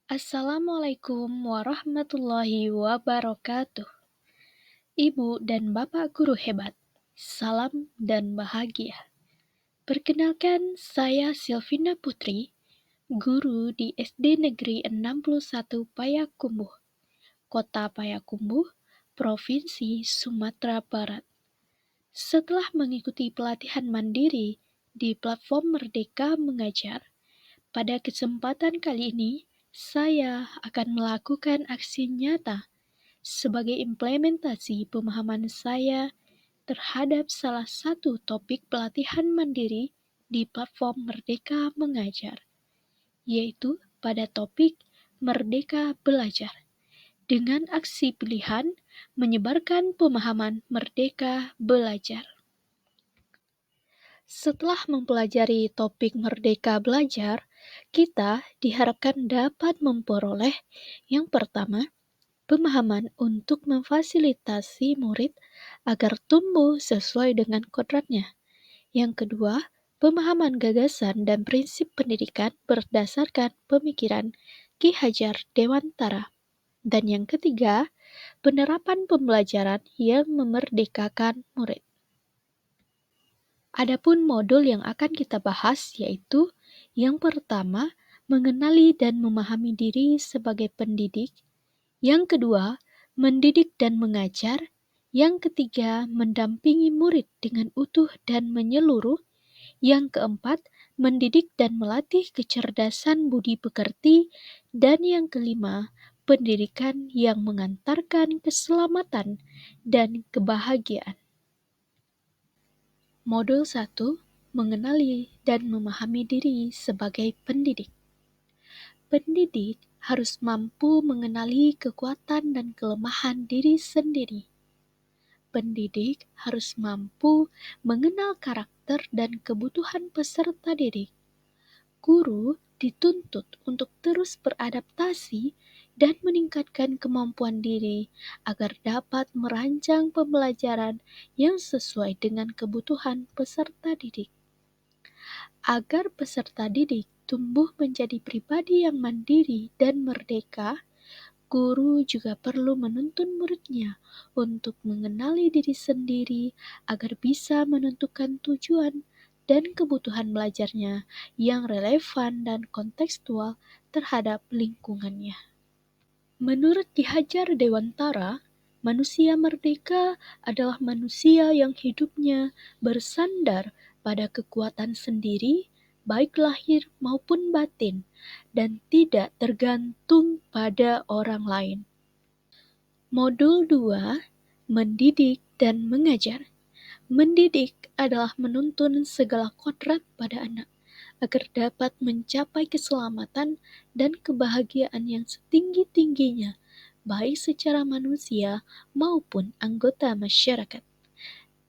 Assalamualaikum warahmatullahi wabarakatuh. Ibu dan Bapak guru hebat, salam dan bahagia. Perkenalkan, saya Silvina Putri, guru di SD Negeri 61 Payakumbuh, Kota Payakumbuh, Provinsi Sumatera Barat. Setelah mengikuti pelatihan mandiri di platform Merdeka Mengajar, pada kesempatan kali ini, saya akan melakukan aksi nyata sebagai implementasi pemahaman saya terhadap salah satu topik pelatihan mandiri di platform Merdeka Mengajar, yaitu pada topik Merdeka Belajar, dengan aksi pilihan menyebarkan pemahaman Merdeka Belajar. Setelah mempelajari topik Merdeka Belajar, kita diharapkan dapat memperoleh yang pertama, pemahaman untuk memfasilitasi murid agar tumbuh sesuai dengan kodratnya. Yang kedua, pemahaman gagasan dan prinsip pendidikan berdasarkan pemikiran Ki Hajar Dewantara. Dan yang ketiga, penerapan pembelajaran yang memerdekakan murid. Adapun modul yang akan kita bahas yaitu yang pertama, mengenali dan memahami diri sebagai pendidik. Yang kedua, mendidik dan mengajar. Yang ketiga, mendampingi murid dengan utuh dan menyeluruh. Yang keempat, mendidik dan melatih kecerdasan budi pekerti. Dan yang kelima, pendidikan yang mengantarkan keselamatan dan kebahagiaan. Modul 1, mengenali dan memahami diri sebagai pendidik. Pendidik harus mampu mengenali kekuatan dan kelemahan diri sendiri. Pendidik harus mampu mengenal karakter dan kebutuhan peserta didik. Guru dituntut untuk terus beradaptasi dan meningkatkan kemampuan diri agar dapat merancang pembelajaran yang sesuai dengan kebutuhan peserta didik. Agar peserta didik tumbuh menjadi pribadi yang mandiri dan merdeka, guru juga perlu menuntun muridnya untuk mengenali diri sendiri agar bisa menentukan tujuan dan kebutuhan belajarnya yang relevan dan kontekstual terhadap lingkungannya. Menurut Ki Hajar Dewantara, manusia merdeka adalah manusia yang hidupnya bersandar pada kekuatan sendiri, baik lahir maupun batin, dan tidak tergantung pada orang lain. Modul 2, mendidik dan mengajar. Mendidik adalah menuntun segala kodrat pada anak agar dapat mencapai keselamatan dan kebahagiaan yang setinggi-tingginya, baik secara manusia maupun anggota masyarakat.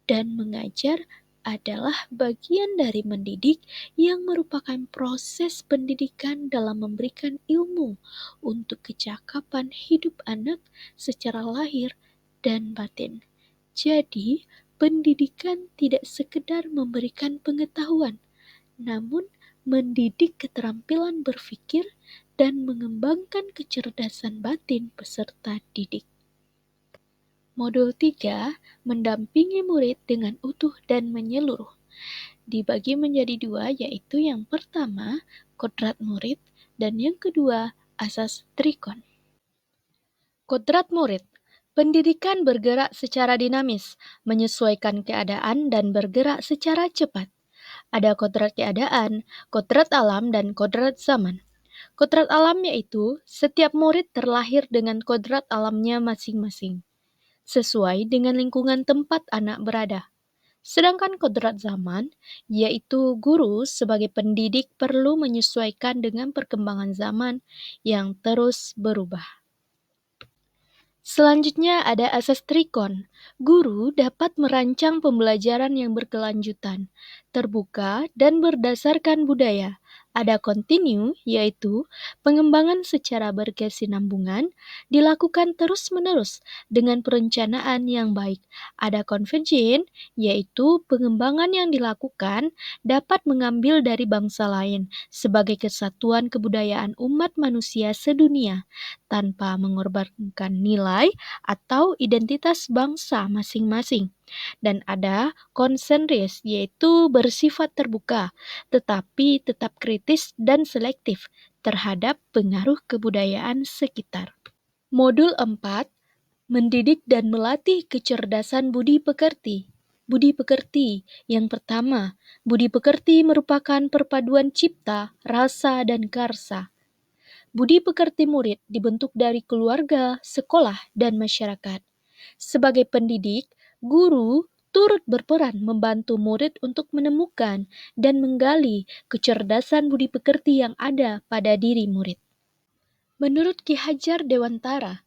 Dan mengajar adalah bagian dari mendidik yang merupakan proses pendidikan dalam memberikan ilmu untuk kecakapan hidup anak secara lahir dan batin. Jadi, pendidikan tidak sekedar memberikan pengetahuan, namun mendidik keterampilan berpikir dan mengembangkan kecerdasan batin peserta didik. Modul 3, mendampingi murid dengan utuh dan menyeluruh. Dibagi menjadi dua, yaitu yang pertama, kodrat murid, dan yang kedua, asas trikon. Kodrat murid. Pendidikan bergerak secara dinamis, menyesuaikan keadaan dan bergerak secara cepat. Ada kodrat keadaan, kodrat alam, dan kodrat zaman. Kodrat alam yaitu setiap murid terlahir dengan kodrat alamnya masing-masing, sesuai dengan lingkungan tempat anak berada. Sedangkan kodrat zaman, yaitu guru sebagai pendidik perlu menyesuaikan dengan perkembangan zaman yang terus berubah. Selanjutnya ada asas trikon. Guru dapat merancang pembelajaran yang berkelanjutan, terbuka, dan berdasarkan budaya, Ada continue, yaitu pengembangan secara berkesinambungan dilakukan terus-menerus dengan perencanaan yang baik. Ada convergent, yaitu pengembangan yang dilakukan dapat mengambil dari bangsa lain sebagai kesatuan kebudayaan umat manusia sedunia tanpa mengorbankan nilai atau identitas bangsa masing-masing. Dan ada concentrist, yaitu bersifat terbuka, tetapi tetap kritis dan selektif terhadap pengaruh kebudayaan sekitar. Modul 4, mendidik dan melatih kecerdasan budi pekerti. Budi pekerti yang pertama, budi pekerti merupakan perpaduan cipta, rasa, dan karsa. Budi pekerti murid dibentuk dari keluarga, sekolah, dan masyarakat. Sebagai pendidik, guru turut berperan membantu murid untuk menemukan dan menggali kecerdasan budi pekerti yang ada pada diri murid. Menurut Ki Hajar Dewantara,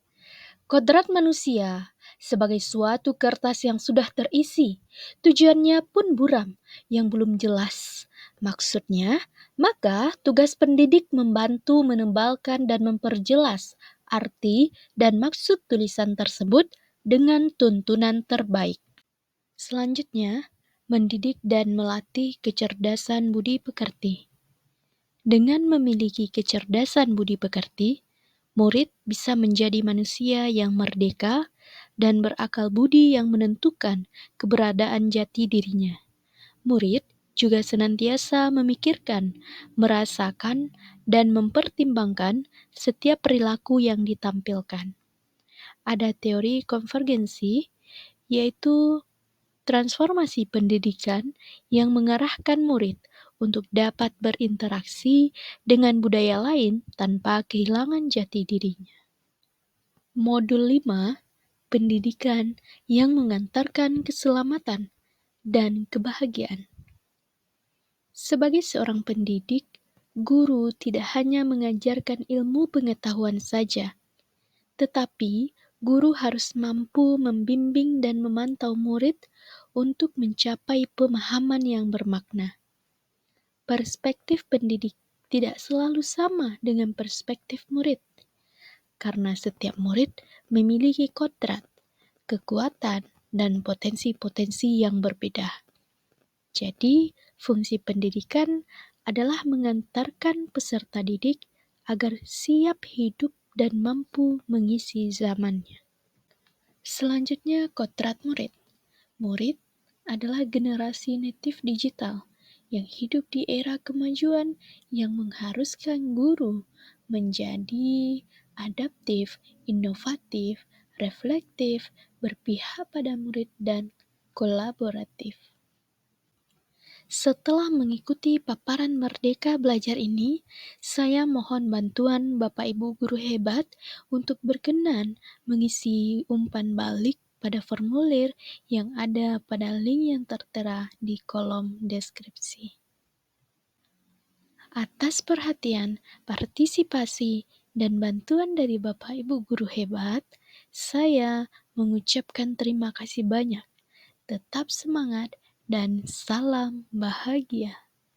kodrat manusia sebagai suatu kertas yang sudah terisi, tujuannya pun buram, yang belum jelas maksudnya, maka tugas pendidik membantu menebalkan dan memperjelas arti dan maksud tulisan tersebut dengan tuntunan terbaik. Selanjutnya, mendidik dan melatih kecerdasan budi pekerti. Dengan memiliki kecerdasan budi pekerti, murid bisa menjadi manusia yang merdeka dan berakal budi yang menentukan keberadaan jati dirinya. Murid juga senantiasa memikirkan, merasakan, dan mempertimbangkan setiap perilaku yang ditampilkan. Ada teori konvergensi, yaitu transformasi pendidikan yang mengarahkan murid untuk dapat berinteraksi dengan budaya lain tanpa kehilangan jati dirinya. Modul 5, pendidikan yang mengantarkan keselamatan dan kebahagiaan. Sebagai seorang pendidik, guru tidak hanya mengajarkan ilmu pengetahuan saja, tetapi guru harus mampu membimbing dan memantau murid untuk mencapai pemahaman yang bermakna. Perspektif pendidik tidak selalu sama dengan perspektif murid, karena setiap murid memiliki kodrat, kekuatan, dan potensi-potensi yang berbeda. Jadi, fungsi pendidikan adalah mengantarkan peserta didik agar siap hidup dan mampu mengisi zamannya. Selanjutnya, kodrat murid. Murid adalah generasi natif digital yang hidup di era kemajuan yang mengharuskan guru menjadi adaptif, inovatif, reflektif, berpihak pada murid, dan kolaboratif. Setelah mengikuti paparan Merdeka Belajar ini, saya mohon bantuan Bapak Ibu guru hebat untuk berkenan mengisi umpan balik pada formulir yang ada pada link yang tertera di kolom deskripsi. Atas perhatian, partisipasi, dan bantuan dari Bapak Ibu guru hebat, saya mengucapkan terima kasih banyak. Tetap semangat dan salam bahagia.